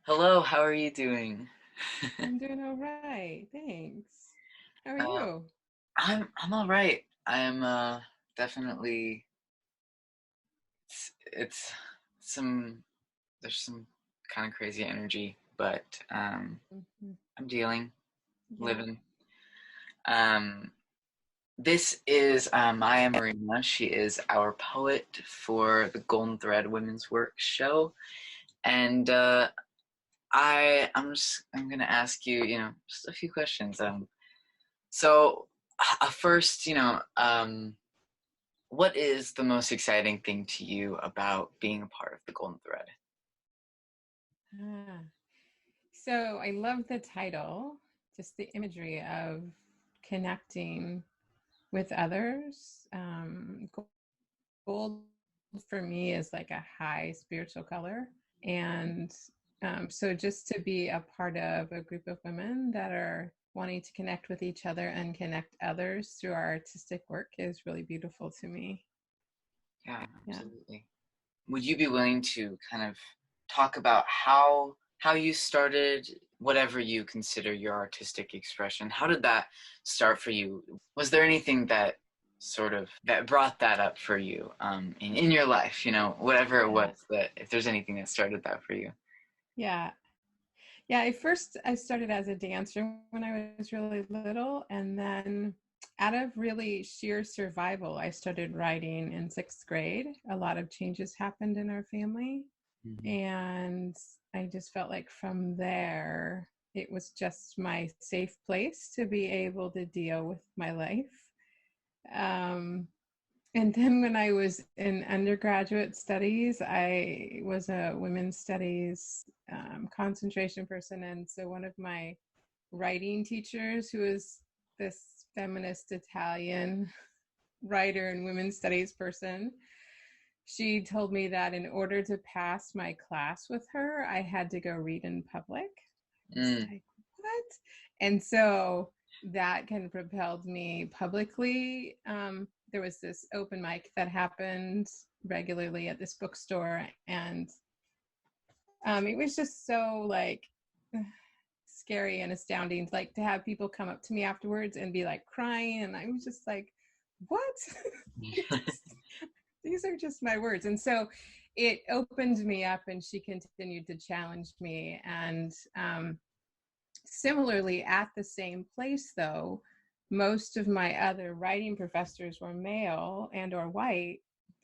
Hello, how are you doing? I'm doing all right. Thanks. How are Uh, you? I'm all right. I'm definitely it's some there's some kind of crazy energy, but Mhm. I'm dealing, Yeah. living. Um, this is Maiah Merino. She is our poet for the Golden Thread Women's Work show, and I'm gonna ask you, just a few questions. So first, what is the most exciting thing to you about being a part of the Golden Thread? Ah. So I love the title, just the imagery of connecting with others. Gold for me is like a high spiritual color. And so just to be a part of a group of women that are wanting to connect with each other and connect others through our artistic work is really beautiful to me. Yeah, Yeah. absolutely. Would you be willing to kind of talk about how you started whatever you consider your artistic expression? How did that start for you? Was there anything that sort of that brought that up for you in your life, whatever it was, Yeah. that if there's anything that started that for you? Yeah. Yeah. I started as a dancer when I was really little. And then out of really sheer survival, I started writing in sixth grade. A lot of changes happened in our family. Mhm. And I just felt like from there, it was just my safe place to be able to deal with my life. Um, And then when I was in undergraduate studies, I was a women's studies concentration person. And so one of my writing teachers, who is this feminist Italian writer and women's studies person, she told me that in order to pass my class with her, I had to go read in public. I was Mm, like, what? And so that kind of propelled me publicly. There was this open mic that happened regularly at this bookstore, and it was just so like scary and astounding, like to have people come up to me afterwards and be like crying, and I was just like, what? These are just my words. And so it opened me up, and she continued to challenge me. And similarly, at the same place, though, most of my other writing professors were male and or white,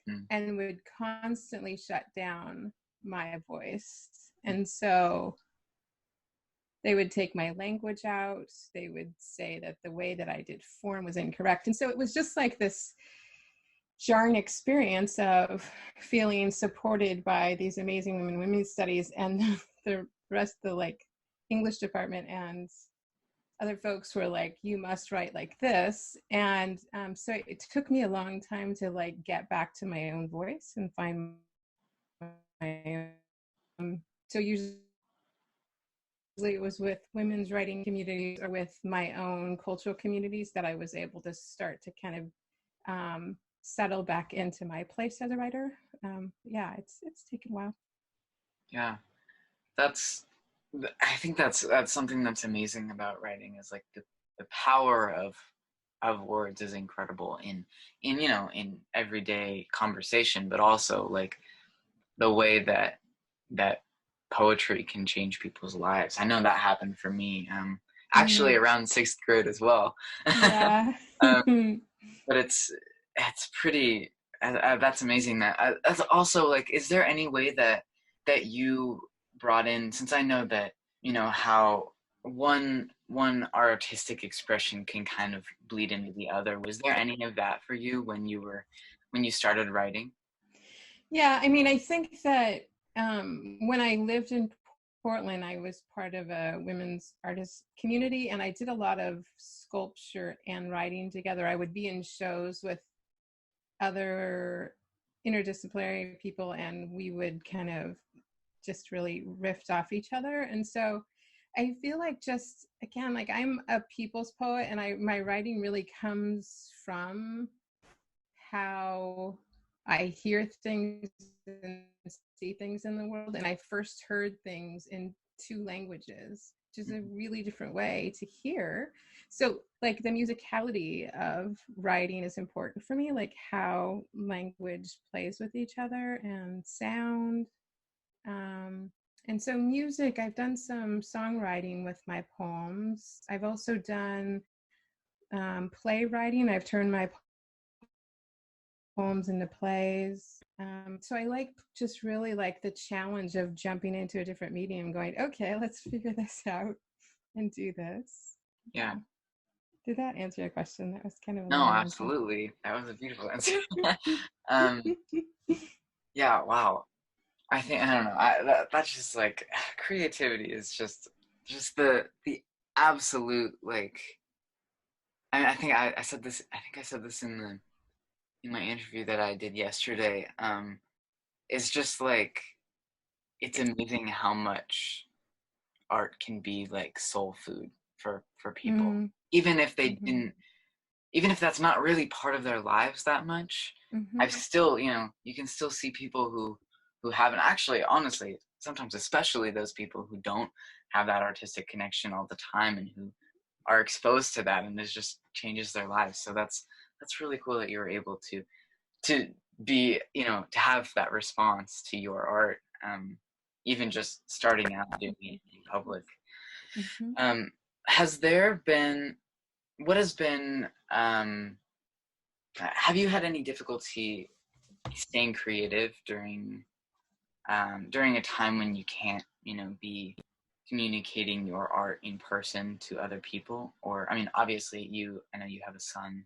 mm, and would constantly shut down my voice. And so they would take my language out. They would say that the way that I did form was incorrect. And so it was just like this jarring experience of feeling supported by these amazing women in women's studies and the rest of the like English department and other folks were like, you must write like this. And so it took me a long time to like get back to my own voice and find my own. So usually it was with women's writing communities or with my own cultural communities that I was able to start to kind of settle back into my place as a writer. Yeah, it's taken a while. yeah, that's I think that's something that's amazing about writing is like the power of words is incredible in in everyday conversation, but also like the way that poetry can change people's lives. I know that happened for me, actually Mm, around sixth grade as well. yeah. um, but it's pretty. That's amazing. That's also like, is there any way that you brought in? Since I know that how one artistic expression can kind of bleed into the other. Was there any of that for you when you started writing? Yeah, I mean, I think that when I lived in Portland, I was part of a women's artist community, and I did a lot of sculpture and writing together. I would be in shows with other interdisciplinary people, and we would kind of just really riffed off each other. And so I feel like just again, like I'm a people's poet, and I my writing really comes from how I hear things and see things in the world. And I first heard things in two languages, which is a really different way to hear. So like the musicality of writing is important for me, like how language plays with each other and sound. And so music, I've done some songwriting with my poems. I've also done playwriting. I've turned my poems into plays. So I like just really like the challenge of jumping into a different medium, going, okay, let's figure this out and do this. Yeah. Did that answer your question? That was kind of a No, long answer. absolutely. That was a beautiful answer. um, yeah, wow. I don't know. That's just like creativity is just the absolute like. I think I said this. I think I said this in my interview that I did yesterday. It's just like it's amazing how much art can be like soul food for people, Mm-hmm. even if they didn't, even if that's not really part of their lives that much. Mm-hmm. I've still, you can still see people who haven't actually, honestly, sometimes especially those people who don't have that artistic connection all the time and who are exposed to that, and it just changes their lives. So that's really cool that you were able to be, to have that response to your art, even just starting out doing it in public. Mm-hmm. um has there been what has been have you had any difficulty staying creative during a time when you can't, be communicating your art in person to other people? Or, I mean, obviously, I know you have a son,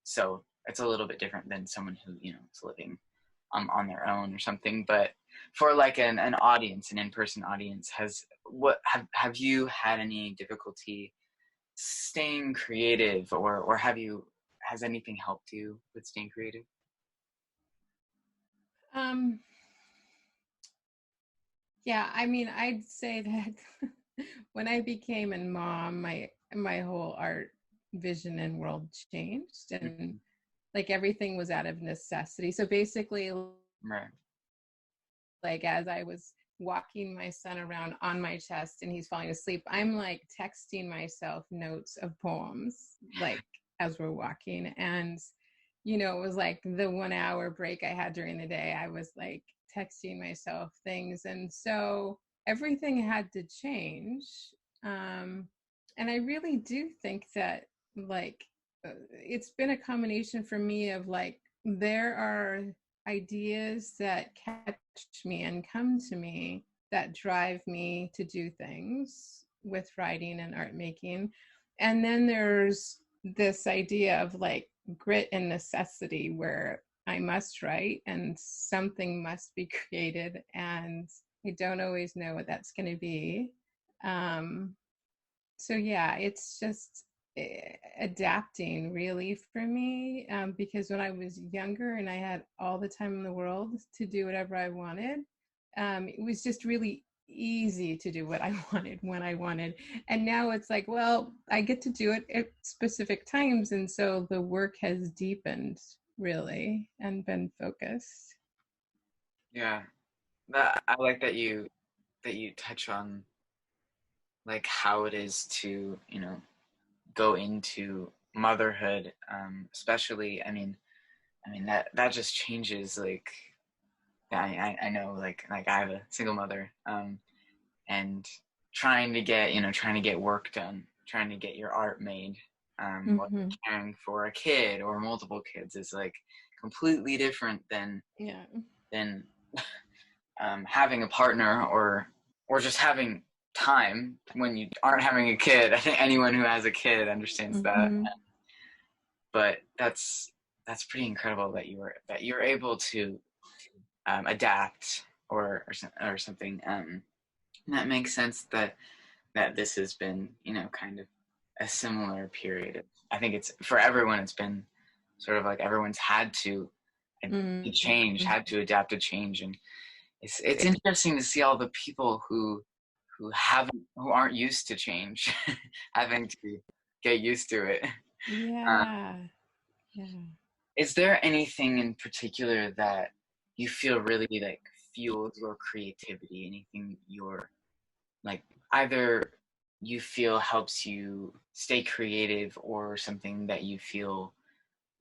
so it's a little bit different than someone who, is living on their own or something. But for like an audience, an in-person audience, have you had any difficulty staying creative, or has anything helped you with staying creative? Um, yeah, I mean, I'd say that when I became a mom, my whole art vision and world changed, and Mhm. like everything was out of necessity. So basically, Right. like as I was walking my son around on my chest and he's falling asleep, I'm like texting myself notes of poems, like as we're walking. And, it was like the 1 hour break I had during the day, I was like texting myself things. And so everything had to change. Um, and I really do think that, like, it's been a combination for me of like, there are ideas that catch me and come to me that drive me to do things with writing and art making. And then there's this idea of like grit and necessity where I must write and something must be created, and I don't always know what that's going to be. Um, so yeah, it's just adapting really for me, because when I was younger and I had all the time in the world to do whatever I wanted, it was just really easy to do what I wanted when I wanted. And now it's like, well, I get to do it at specific times, and so the work has deepened really and been focused. Yeah. That I like that you touch on like how it is to, go into motherhood, especially. I mean that just changes. Like, I know, like I have a single mother, and trying to get work done, trying to get your art made, whether Mm-hmm. caring for a kid or multiple kids is like completely different Yeah. than having a partner, or just having time when you aren't having a kid. I think anyone who has a kid understands that. Mm-hmm. But that's pretty incredible that you're able to adapt, or something. That makes sense that this has been, kind of a similar period. I think it's for everyone. It's been sort of like everyone's had to change, Mm-hmm. had to adapt to change, and it's interesting to see all the people who aren't used to change, having to get used to it. Uh, Yeah. Yeah. is there anything in particular that you feel really like fuels your creativity? Anything you're like either you feel helps you stay creative, or something that you feel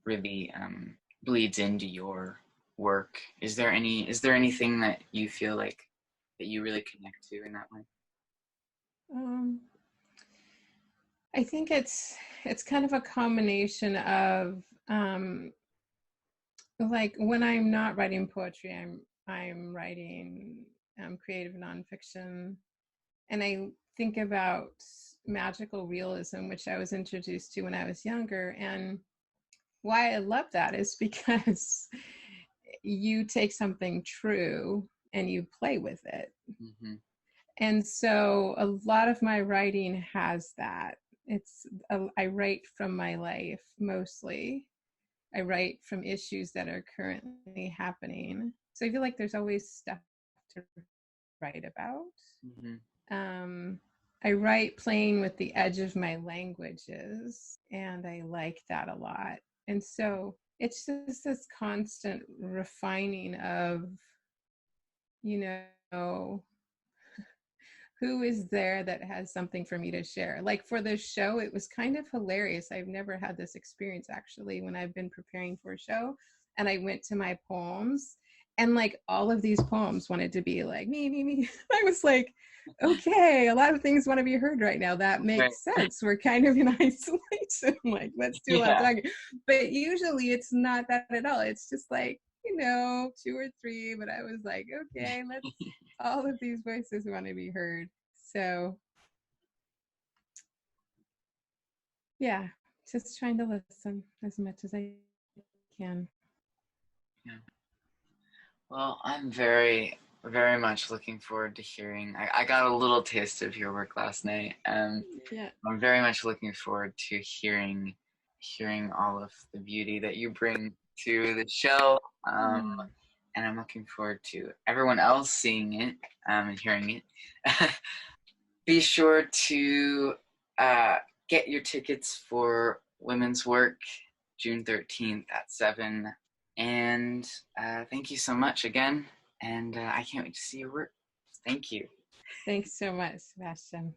really bleeds into your work? Is there anything that you feel like that you really connect to in that way? Um, I think it's kind of a combination of like when I'm not writing poetry, I'm writing creative nonfiction, and I think about magical realism, which I was introduced to when I was younger, and why I love that is because you take something true and you play with it. Mm-hmm. And so a lot of my writing has that. I write from my life mostly. I write from issues that are currently happening. So I feel like there's always stuff to write about. Mm-hmm. Um, I write playing with the edge of my languages, and I like that a lot. And so it's just this constant refining of, you know, who is there that has something for me to share. Like for this show, it was kind of hilarious. I've never had this experience actually when I've been preparing for a show, and I went to my poems, and like all of these poems wanted to be like me. I was like, okay, a lot of things want to be heard right now. That Right. makes sense. We're kind of in isolation. Like, let's do a lot of Yeah. talking. But usually it's not that at all. It's just like, two or three. But I was like, okay, let's, all of these voices want to be heard. So yeah, just trying to listen as much as I can. Yeah. Well, I'm very, very much looking forward to hearing. I got a little taste of your work last night. Yeah. I'm very much looking forward to hearing all of the beauty that you bring to the show. Mm. And I'm looking forward to everyone else seeing it and hearing it. Be sure to uh, get your tickets for Women's Work June 13th at 7. And thank you so much again. And I can't wait to see your work. Thank you. Thanks so much, Sebastian.